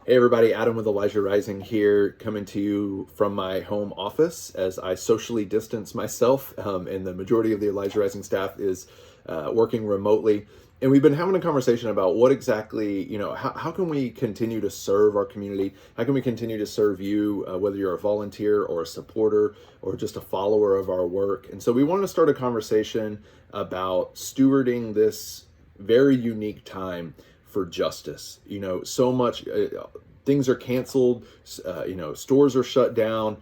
Hey everybody, Adam with Elijah Rising here, coming to you from my home office as I socially distance myself, and the majority of the Elijah Rising staff is working remotely. And we've been having a conversation about what exactly, how can we continue to serve our community? How can we continue to serve you, whether you're a volunteer or a supporter or just a follower of our work? And so we want to start a conversation about stewarding this very unique time for justice. So much things are canceled. Stores are shut down.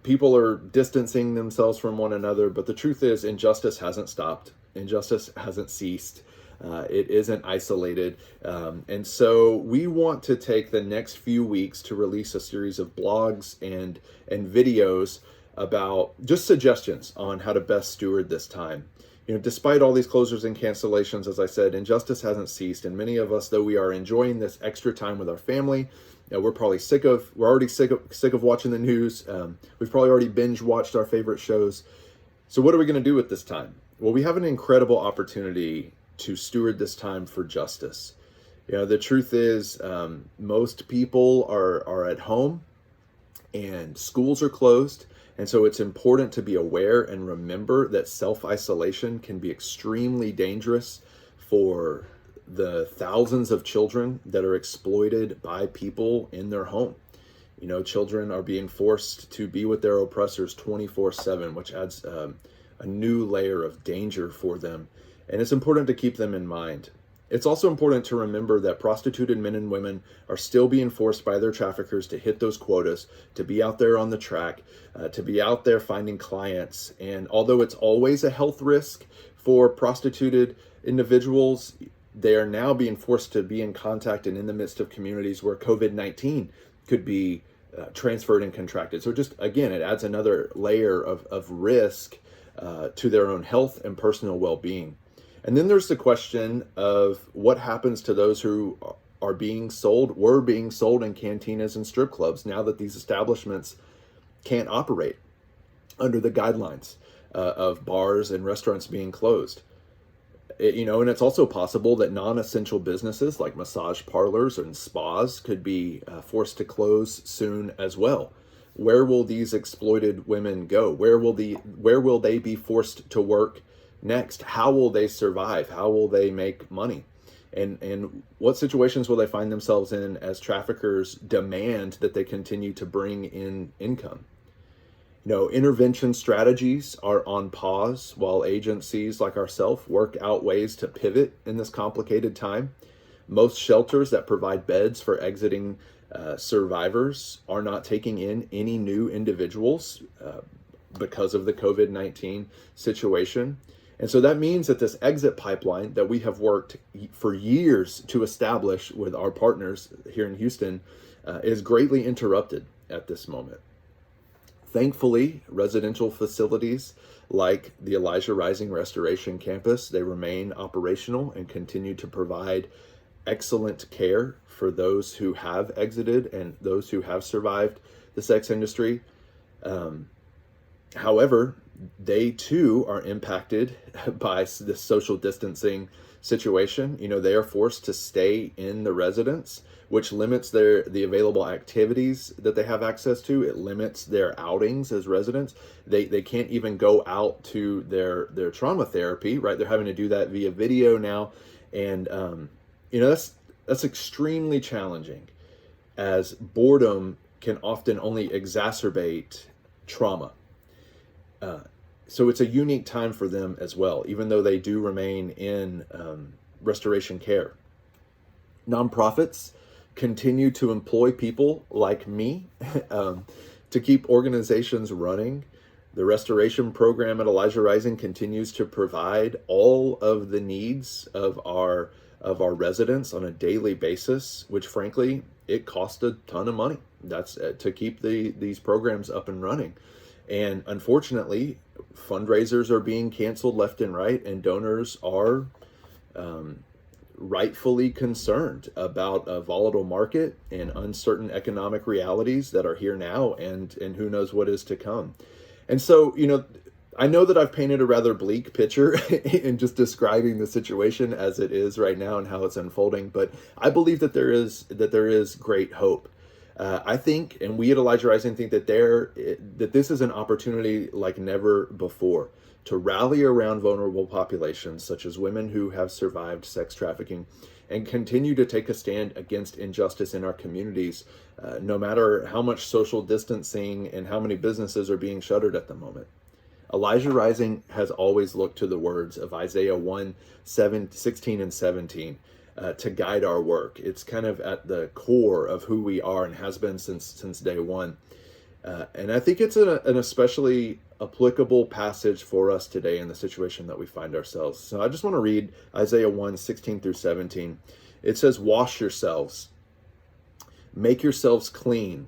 People are distancing themselves from one another. But the truth is, injustice hasn't stopped. Injustice hasn't ceased. It isn't isolated. And so we want to take the next few weeks to release a series of blogs and videos about just suggestions on how to best steward this time. Despite all these closures and cancellations, as I said, injustice hasn't ceased. And many of us, though we are enjoying this extra time with our family, we're probably we're already sick of watching the news. We've probably already binge watched our favorite shows. So what are we going to do with this time? Well, we have an incredible opportunity to steward this time for justice. The truth is, most people are at home and schools are closed. And so it's important to be aware and remember that self-isolation can be extremely dangerous for the thousands of children that are exploited by people in their home. Children are being forced to be with their oppressors 24/7, which adds a new layer of danger for them. And it's important to keep them in mind. It's also important to remember that prostituted men and women are still being forced by their traffickers to hit those quotas, to be out there on the track, to be out there finding clients. And although it's always a health risk for prostituted individuals, they are now being forced to be in contact and in the midst of communities where COVID-19 could be transferred and contracted. So just, again, it adds another layer of risk to their own health and personal well-being. And then there's the question of what happens to those who were being sold in cantinas and strip clubs now that these establishments can't operate under the guidelines of bars and restaurants being closed. And it's also possible that non-essential businesses like massage parlors and spas could be forced to close soon as well. Where will these exploited women go? Where will they be forced to work next? How will they survive? How will they make money? And what situations will they find themselves in as traffickers demand that they continue to bring in income? Intervention strategies are on pause while agencies like ourselves work out ways to pivot in this complicated time. Most shelters that provide beds for exiting survivors are not taking in any new individuals because of the COVID-19 situation. And so that means that this exit pipeline that we have worked for years to establish with our partners here in Houston is greatly interrupted at this moment. Thankfully, residential facilities like the Elijah Rising Restoration Campus, they remain operational and continue to provide excellent care for those who have exited and those who have survived the sex industry. However, they too are impacted by the social distancing situation. They are forced to stay in the residence, which limits the available activities that they have access to. It limits their outings as residents. They can't even go out to their trauma therapy, right? They're having to do that via video now. And that's extremely challenging, as boredom can often only exacerbate trauma. So it's a unique time for them as well, even though they do remain in restoration care. Nonprofits continue to employ people like me to keep organizations running. The restoration program at Elijah Rising continues to provide all of the needs of our residents on a daily basis, which frankly, it costs a ton of money. That's to keep these programs up and running. And unfortunately, fundraisers are being canceled left and right, and donors are rightfully concerned about a volatile market and uncertain economic realities that are here now and who knows what is to come. And so, I know that I've painted a rather bleak picture in just describing the situation as it is right now and how it's unfolding, but I believe that there is great hope. I think, and we at Elijah Rising think that this is an opportunity like never before to rally around vulnerable populations such as women who have survived sex trafficking and continue to take a stand against injustice in our communities, no matter how much social distancing and how many businesses are being shuttered at the moment. Elijah Rising has always looked to the words of Isaiah 16 and 17 to guide our work. It's kind of at the core of who we are and has been since day one. And I think it's an especially applicable passage for us today in the situation that we find ourselves. So I just want to read Isaiah 16 through 17. It says, "Wash yourselves, make yourselves clean."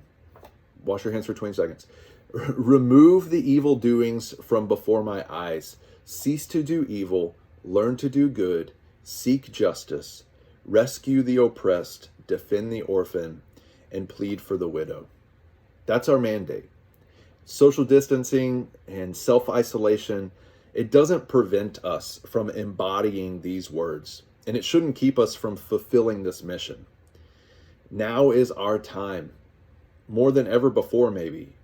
Wash your hands for 20 seconds. "Remove the evil doings from before my eyes. Cease to do evil, learn to do good, seek justice, rescue the oppressed, defend the orphan, and plead for the widow." That's our mandate. Social distancing and self-isolation, it doesn't prevent us from embodying these words, and it shouldn't keep us from fulfilling this mission. Now is our time, more than ever before maybe,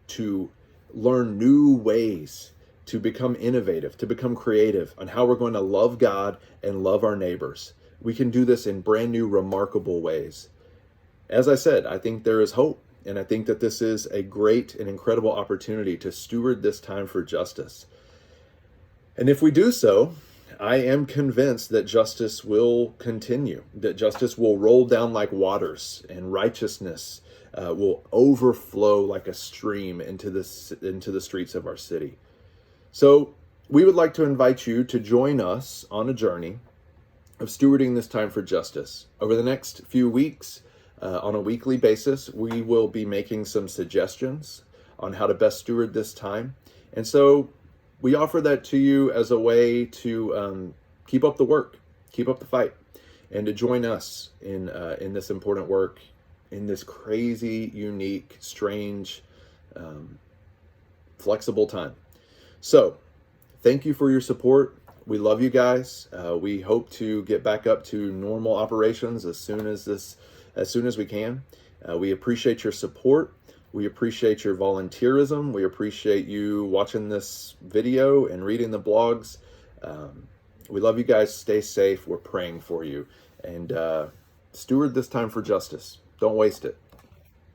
to learn new ways, to become innovative, to become creative on how we're going to love God and love our neighbors. We can do this in brand new, remarkable ways. As I said, I think there is hope, and I think that this is a great and incredible opportunity to steward this time for justice. And if we do so, I am convinced that justice will continue, that justice will roll down like waters, and righteousness will overflow like a stream into the streets of our city. So we would like to invite you to join us on a journey of stewarding this time for justice. Over the next few weeks, on a weekly basis, we will be making some suggestions on how to best steward this time. And so we offer that to you as a way to keep up the work, keep up the fight, and to join us in this important work in this crazy, unique, strange, flexible time. So thank you for your support. We love you guys. We hope to get back up to normal operations as soon as we can. We appreciate your support. We appreciate your volunteerism. We appreciate you watching this video and reading the blogs. We love you guys. Stay safe. We're praying for you. And steward this time for justice. Don't waste it.